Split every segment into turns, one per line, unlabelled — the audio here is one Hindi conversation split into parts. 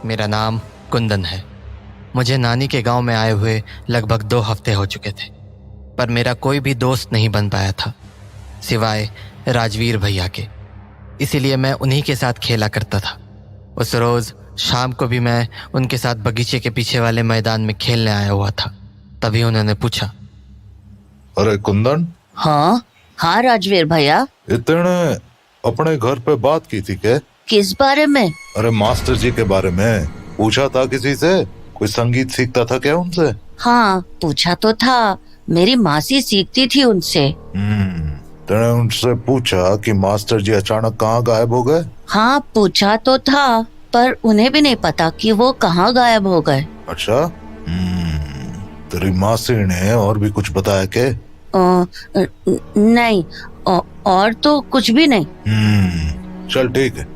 मेरा नाम कुंदन है। मुझे नानी के गांव में आए हुए लगभग 2 हफ्ते हो चुके थे, पर मेरा कोई भी दोस्त नहीं बन पाया था सिवाय राजवीर भैया के। इसीलिए मैं उन्हीं के साथ खेला करता था। उस रोज़ शाम को भी मैं उनके साथ बगीचे के पीछे वाले मैदान में खेलने आया हुआ था। तभी उन्होंने पूछा,
अरे कुंदन।
हाँ राजवीर भैया।
इतने अपने घर पे बात की थी क्या?
किस बारे में?
अरे मास्टर जी के बारे में पूछा था किसी से? कोई संगीत सीखता था क्या उनसे?
हाँ पूछा तो था, मेरी मासी सीखती थी उनसे।
तूने उनसे पूछा कि मास्टर जी अचानक कहाँ गायब हो गए?
हाँ पूछा तो था, पर उन्हें भी नहीं पता कि वो कहाँ गायब हो गए।
अच्छा। तेरी मासी ने और भी कुछ बताया क्या?
नहीं, और तो कुछ भी नहीं।
चल ठीक है।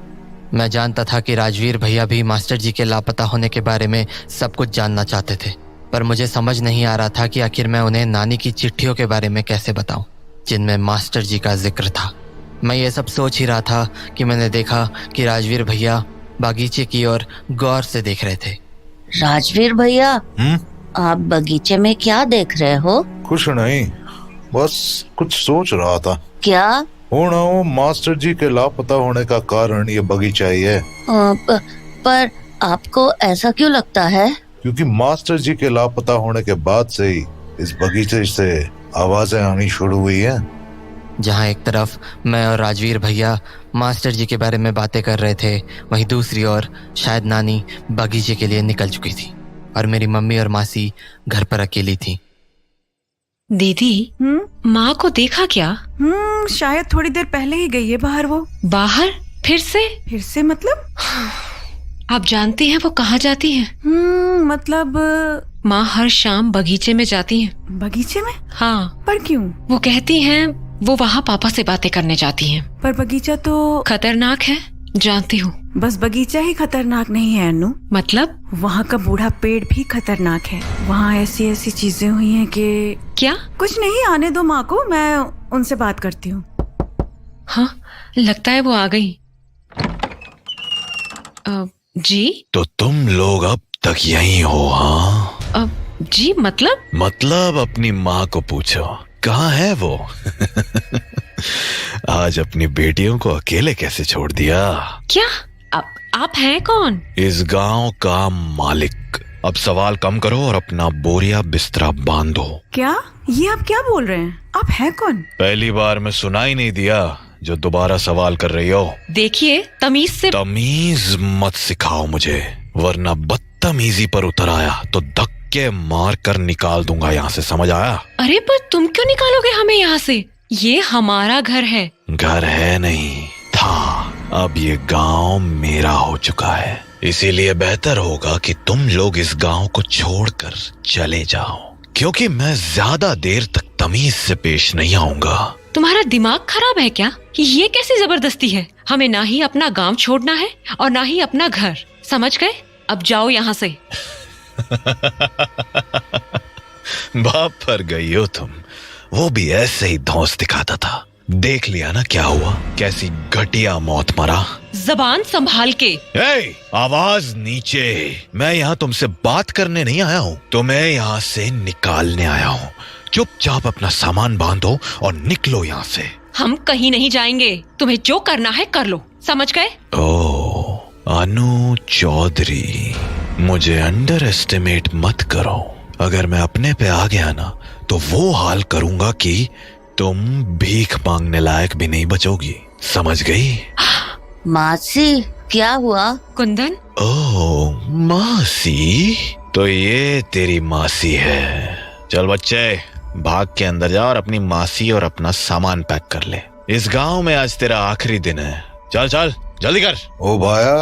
मैं जानता था कि राजवीर भैया भी मास्टर जी के लापता होने के बारे में सब कुछ जानना चाहते थे, पर मुझे समझ नहीं आ रहा था कि आखिर मैं उन्हें नानी की चिट्ठियों के बारे में कैसे बताऊं, जिनमें मास्टर जी का जिक्र था। मैं ये सब सोच ही रहा था कि मैंने देखा कि राजवीर भैया बागीचे की ओर गौर से देख रहे थे।
राजवीर भैया, आप बगीचे में क्या देख रहे हो?
कुछ नहीं, बस कुछ सोच रहा था।
क्या?
हो मास्टर जी के लापता होने का कारण ये बगीचा ही है।
पर आपको ऐसा क्यों लगता है?
क्योंकि मास्टर जी के लापता होने के बाद से ही इस बगीचे से आवाजें आनी शुरू हुई हैं।
जहाँ एक तरफ मैं और राजवीर भैया मास्टर जी के बारे में बातें कर रहे थे, वहीं दूसरी ओर शायद नानी बगीचे के लिए निकल चुकी थी और मेरी मम्मी और मासी घर पर अकेली थी।
दीदी, माँ को देखा क्या?
शायद थोड़ी देर पहले ही गई है बाहर। वो
बाहर? फिर से
मतलब?
आप जानती हैं वो कहाँ जाती हैं?
मतलब
माँ हर शाम बगीचे में जाती हैं।
बगीचे में?
हाँ।
पर क्यों?
वो कहती हैं वो वहाँ पापा से बातें करने जाती हैं।
पर बगीचा तो
खतरनाक है, जानती हूँ।
बस बगीचा ही खतरनाक नहीं है अनु।
मतलब?
वहाँ का बूढ़ा पेड़ भी खतरनाक है। वहाँ ऐसी ऐसी चीजें हुई हैं कि...
क्या?
कुछ नहीं, आने दो माँ को, मैं उनसे बात करती हूँ।
हाँ, लगता है वो आ गई। जी?
तो तुम लोग अब तक यहीं हो? हाँ
जी, मतलब
अपनी माँ को पूछो कहाँ है वो। आज अपनी बेटियों को अकेले कैसे छोड़ दिया?
क्या? आप हैं कौन?
इस गांव का मालिक। अब सवाल कम करो और अपना बोरिया बिस्तरा बांधो।
क्या? ये आप क्या बोल रहे हैं? आप हैं कौन?
पहली बार में सुनाई नहीं दिया जो दोबारा सवाल कर रही हो?
देखिए, तमीज
मत सिखाओ मुझे, वरना बदतमीजी पर उतर आया तो धक्के मार कर निकाल दूंगा यहाँ से, समझ आया?
अरे पर तुम क्यों निकालोगे हमें यहाँ से? ये हमारा घर है।
घर है नहीं था, अब ये गांव मेरा हो चुका है। इसीलिए बेहतर होगा कि तुम लोग इस गांव को छोड़कर चले जाओ, क्योंकि मैं ज्यादा देर तक तमीज से पेश नहीं आऊंगा।
तुम्हारा दिमाग खराब है क्या? ये कैसी जबरदस्ती है? हमें ना ही अपना गांव छोड़ना है और ना ही अपना घर, समझ गए? अब जाओ यहाँ से।
बाप पर गई हो तुम, वो भी ऐसे ही धौंस दिखाता था। देख लिया ना क्या हुआ, कैसी घटिया मौत मरा।
जबान संभाल के।
आवाज नीचे। मैं यहाँ तुमसे बात करने नहीं आया हूँ, तुम्हें यहाँ से निकालने आया हूँ। चुपचाप अपना सामान बांधो और निकलो यहाँ से।
हम कहीं नहीं जाएंगे, तुम्हें जो करना है कर लो, समझ गए?
ओह अनु चौधरी, मुझे अंडर एस्टिमेट मत करो। अगर मैं अपने पे आ गया ना तो वो हाल करूंगा कि तुम भीख मांगने लायक भी नहीं बचोगी, समझ गई?
मासी, क्या हुआ?
कुंदन?
ओह मासी, तो ये तेरी मासी है। चल बच्चे, भाग के अंदर जा और अपनी मासी और अपना सामान पैक कर ले। इस गांव में आज तेरा आखिरी दिन है। चल चल जल्दी कर।
ओ भाया,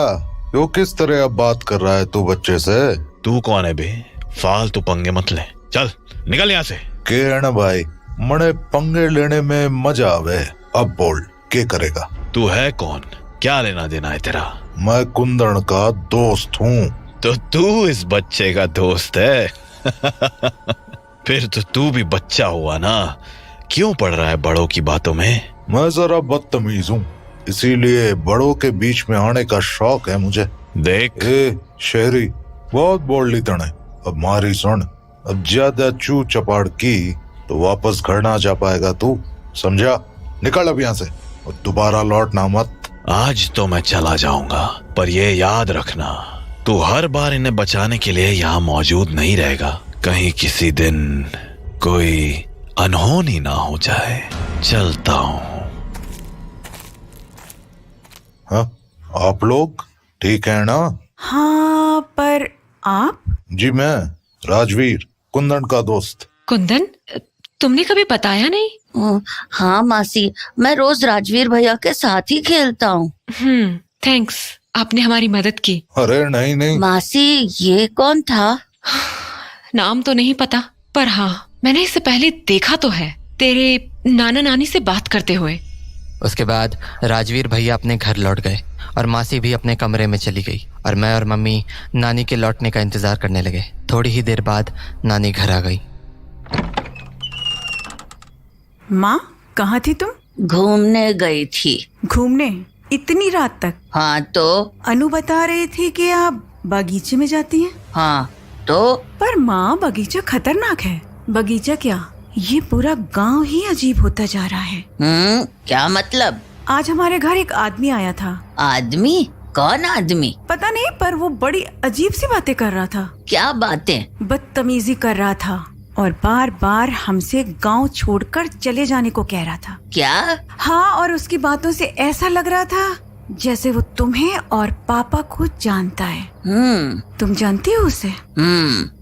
क्यों किस तरह अब बात कर रहा है तू बच्चे से?
तू कौन है बे? फालतू पंगे मत ले, चल निकल यहाँ से।
के है ना भाई, मने पंगे लेने में मजा आवे। अब बोल, क्या करेगा?
तू है कौन? क्या लेना देना है तेरा?
मैं कुंदन का दोस्त हूँ।
तो तू इस बच्चे का दोस्त है? फिर तो तू भी बच्चा हुआ ना, क्यों पड़ रहा है बड़ों की बातों में?
मैं जरा बदतमीज हूँ, इसीलिए बड़ों के बीच में आने का शौक है मुझे।
देख,
ए शहरी, बहुत बोल ली तने। अब मारी सुन, अब ज्यादा चू चपाड़ की तो वापस घर ना जा पाएगा तू, समझा? निकल अब यहाँ से और दोबारा लौटना मत।
आज तो मैं चला जाऊंगा, पर ये याद रखना, तू हर बार इन्हें बचाने के लिए यहाँ मौजूद नहीं रहेगा। कहीं किसी दिन कोई अनहोनी ना हो जाए। चलता हूँ।
हाँ, आप लोग ठीक है ना?
हाँ, पर आप?
जी, मैं राजवीर, कुंदन का दोस्त।
कुंदन, तुमने कभी बताया नहीं।
हाँ मासी, मैं रोज राजवीर भैया के साथ ही खेलता हूँ।
थैंक्स, आपने हमारी मदद की।
अरे नहीं नहीं,
मासी, ये कौन था?
नाम तो नहीं पता, पर हाँ, मैंने इससे पहले देखा तो है, तेरे नाना नानी से बात करते हुए।
उसके बाद राजवीर भैया अपने घर लौट गए और मासी भी अपने कमरे में चली गई और मैं और मम्मी नानी के लौटने का इंतजार करने लगे। थोड़ी ही देर बाद नानी घर आ गई।
माँ, कहाँ थी तुम?
घूमने गई थी।
घूमने? इतनी रात तक?
हाँ तो?
अनु बता रही थी कि आप बगीचे में जाती हैं।
हाँ तो?
पर माँ, बगीचा खतरनाक है। बगीचा क्या, ये पूरा गांव ही अजीब होता जा रहा है।
क्या मतलब?
आज हमारे घर एक आदमी आया था।
आदमी? कौन आदमी?
पता नहीं, पर वो बड़ी अजीब सी बातें कर रहा था।
क्या बातें?
बदतमीजी कर रहा था और बार बार हमसे गांव छोड़कर चले जाने को कह रहा था।
क्या?
हाँ, और उसकी बातों से ऐसा लग रहा था जैसे वो तुम्हें और पापा को जानता है। तुम जानती हो उसे?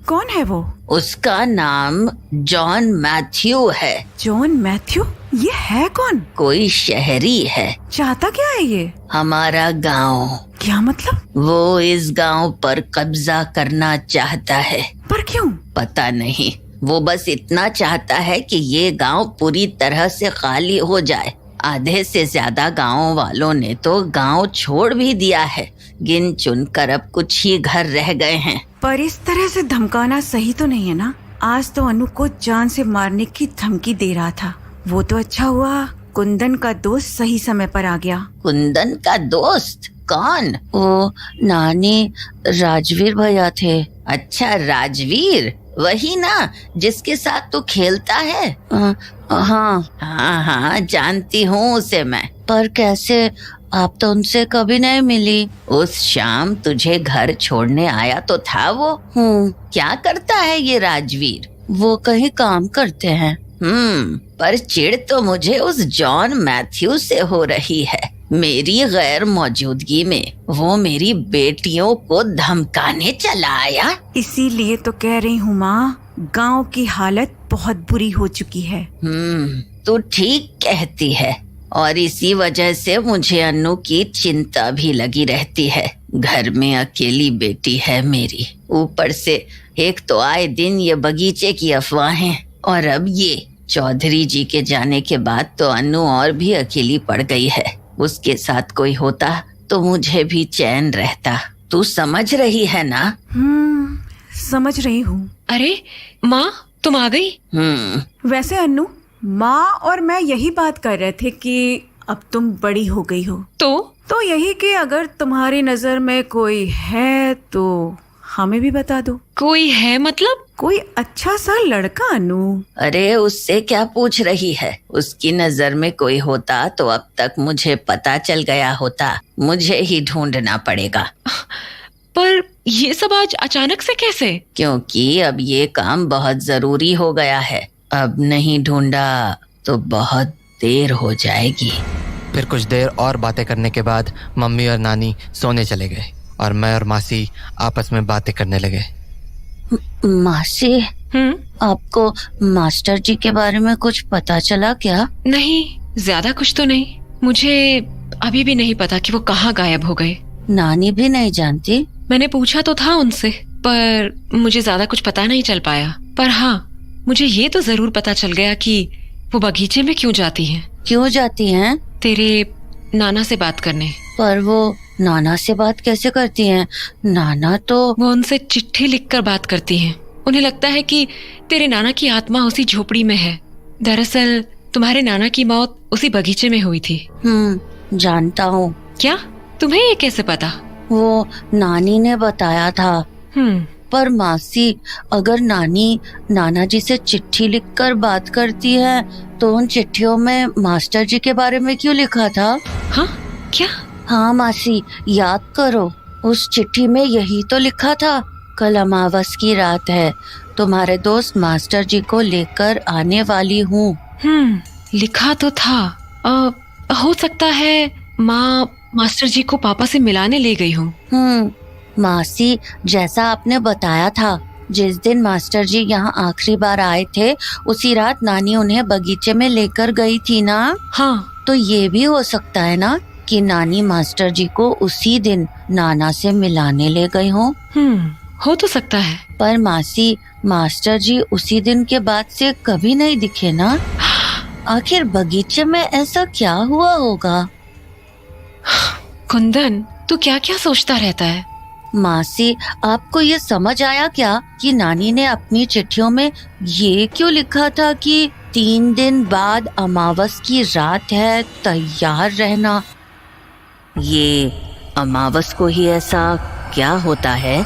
कौन है वो?
उसका नाम जॉन मैथ्यू है।
John Matthew? ये है कौन?
कोई शहरी है।
चाहता क्या है ये?
हमारा गांव।
क्या मतलब?
वो इस गांव पर कब्जा करना चाहता है।
पर क्यों?
पता नहीं, वो बस इतना चाहता है कि ये गांव पूरी तरह से खाली हो जाए। आधे से ज्यादा गांव वालों ने तो गांव छोड़ भी दिया है। गिन चुन कर अब कुछ ही घर रह गए हैं।
पर इस तरह से धमकाना सही तो नहीं है ना। आज तो अनु को जान से मारने की धमकी दे रहा था। वो तो अच्छा हुआ कुंदन का दोस्त सही समय पर आ गया।
कुंदन का दोस्त? कौन? वो नानी राजवीर भैया थे। अच्छा, राजवीर, वही ना जिसके साथ तू खेलता है? हाँ, जानती हूँ उसे मैं। पर कैसे? आप तो उनसे कभी नहीं मिली। उस शाम तुझे घर छोड़ने आया तो था वो। क्या करता है ये राजवीर? वो कहीं काम करते हैं। पर चिढ़ तो मुझे उस जॉन मैथ्यू से हो रही है। मेरी गैर मौजूदगी में वो मेरी बेटियों को धमकाने चला आया।
इसीलिए तो कह रही हूँ माँ, गांव की हालत बहुत बुरी हो चुकी है।
तू ठीक कहती है, और इसी वजह से मुझे अनु की चिंता भी लगी रहती है। घर में अकेली बेटी है मेरी, ऊपर से एक तो आए दिन ये बगीचे की अफवाहें, और अब ये चौधरी जी के जाने के बाद तो अनु और भी अकेली पड़ गई है। उसके साथ कोई होता तो मुझे भी चैन रहता। तू समझ रही है ना?
समझ रही हूँ।
अरे माँ, तुम आ गई?
वैसे अनु, माँ और मैं यही बात कर रहे थे कि अब तुम बड़ी हो गई हो, तो यही कि अगर तुम्हारी नजर में कोई है तो हमें भी बता दो।
कोई है मतलब?
कोई अच्छा सा लड़का अनु।
अरे उससे क्या पूछ रही है? उसकी नजर में कोई होता तो अब तक मुझे पता चल गया होता। मुझे ही ढूंढना पड़ेगा।
पर ये सब आज अचानक से कैसे?
क्योंकि अब ये काम बहुत जरूरी हो गया है। अब नहीं ढूंढा तो बहुत देर हो जाएगी।
फिर कुछ देर और बातें करने के बाद मम्मी और नानी सोने चले गए और मैं और मासी आपस में बातें करने लगे।
मासी, आपको मास्टर जी के बारे में कुछ पता चला क्या?
नहीं, ज्यादा कुछ तो नहीं। मुझे अभी भी नहीं पता कि वो कहाँ गायब हो गए।
नानी भी नहीं जानती?
मैंने पूछा तो था उनसे, पर मुझे ज्यादा कुछ पता नहीं चल पाया। पर हाँ, मुझे ये तो जरूर पता चल गया कि वो बगीचे में क्यों जाती हैं।
क्यों जाती हैं?
तेरे नाना से बात करने।
पर वो नाना से बात कैसे करती हैं? नाना तो...
वो उनसे चिट्ठी लिखकर बात करती हैं। उन्हें लगता है कि तेरे नाना की आत्मा उसी झोपड़ी में है। दरअसल तुम्हारे नाना की मौत उसी बगीचे में हुई थी।
जानता हूँ।
क्या? तुम्हें ये कैसे पता?
वो नानी ने बताया था। पर मासी, अगर नानी नाना जी से चिट्ठी लिखकर बात करती है तो उन चिट्ठियों में मास्टर जी के बारे में क्यों लिखा था?
हाँ, क्या?
हाँ मासी, याद करो, उस चिट्ठी में यही तो लिखा था, कल अमावस की रात है, तुम्हारे दोस्त मास्टर जी को लेकर आने वाली हूँ।
लिखा तो था। हो सकता है माँ मास्टर जी को पापा से मिलाने ले गई हूँ।
मासी, जैसा आपने बताया था, जिस दिन मास्टर जी यहाँ आखिरी बार आए थे उसी रात नानी उन्हें बगीचे में लेकर गई थी ना?
हाँ।
तो ये भी हो सकता है ना कि नानी मास्टर जी को उसी दिन नाना से मिलाने ले गई हो।
हो तो सकता है।
पर मासी, मास्टर जी उसी दिन के बाद से कभी नहीं दिखे ना? आखिर बगीचे में ऐसा क्या हुआ होगा?
कुंदन, तू क्या क्या सोचता रहता है?
मासी, आपको ये समझ आया क्या कि नानी ने अपनी चिट्ठियों में ये क्यों लिखा था कि 3 दिन बाद अमावस की रात है, तैयार रहना? ये अमावस को ही ऐसा क्या होता है?